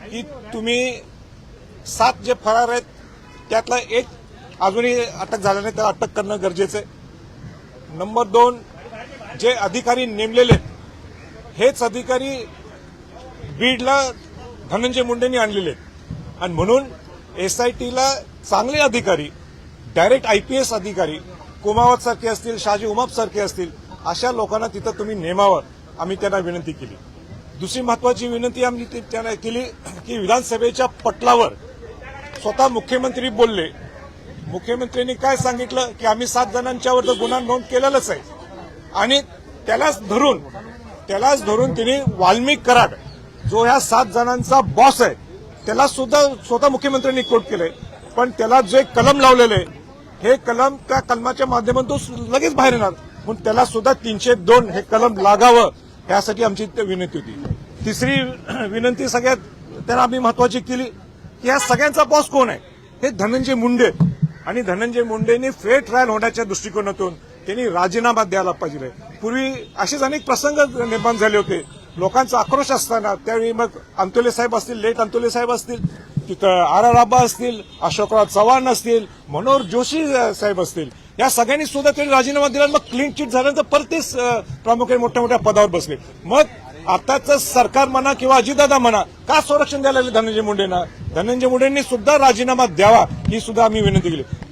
की तुम्ही 7 जे फरार आहेत त्यातला एक अजूनही अटक झाला नाही, त्याला अटक करणं गरजेचं आहे। नंबर 2, जे अधिकारी नेमलेले आहेत हेच अधिकारी बीडला धनंजय मुंडेंनी आणलेले आहेत आणि म्हणून एसआयटीला चांगले अधिकारी, डायरेक्ट आयपीएस अधिकारी कुमावत सारखे असतील, शाजी उमाप सारखे असतील, अशा लोकांना तिथं तुम्ही नेमावं, आम्ही त्यांना विनंती केली। दुसरी महत्वाची विनंती आम्ही त्यांना केली की विधानसभेच्या पटलावर स्वतः मुख्यमंत्री बोलले। मुख्यमंत्र्यांनी काय सांगितलं की आम्ही 7 जणांच्यावर तर गुन्हा नोंद केलेलाच आहे आणि त्यालाच धरून त्यांनी वाल्मिक कराड जो ह्या 7 जणांचा बॉस आहे त्याला सुद्धा स्वतः मुख्यमंत्र्यांनी कोट केलंय, पण त्याला जे कलम लावलेलं आहे हे कलम त्या कलमाच्या माध्यमातून लगेच बाहेर येणार, म्हणून त्याला सुद्धा 302 हे कलम लागावं यासाठी आमची विनंती होती। तिसरी विनंती सगळ्यात त्यांना आम्ही महत्वाची केली की या सगळ्यांचा बॉस कोण आहे, हे धनंजय मुंडे, आणि धनंजय मुंडेंनी फेअर ट्रायल होण्याच्या दृष्टिकोनातून त्यांनी राजीनामा द्यायला पाहिजे। पूर्वी असेच अनेक प्रसंग निर्माण झाले होते, लोकांचा आक्रोश असताना त्यावेळी मग अंतोले साहेब असतील, लेट अंतोले साहेब असतील, तिथं आर आबा असतील, अशोकराव चव्हाण असतील, मनोहर जोशी साहेब असतील, या सगळ्यांनी सुद्धा त्यांनी राजीनामा दिला। मग क्लीन चिट झाल्यानंतर परत तेच प्रामुख्याने मोठ्या मोठ्या पदावर बसले। मग आताचं सरकार म्हणा किंवा अजितदादा म्हणा का संरक्षण द्यायला लागले धनंजय मुंडेंना? धनंजय मुंडेंनी सुद्धा राजीनामा द्यावा ही सुद्धा आम्ही विनंती केली।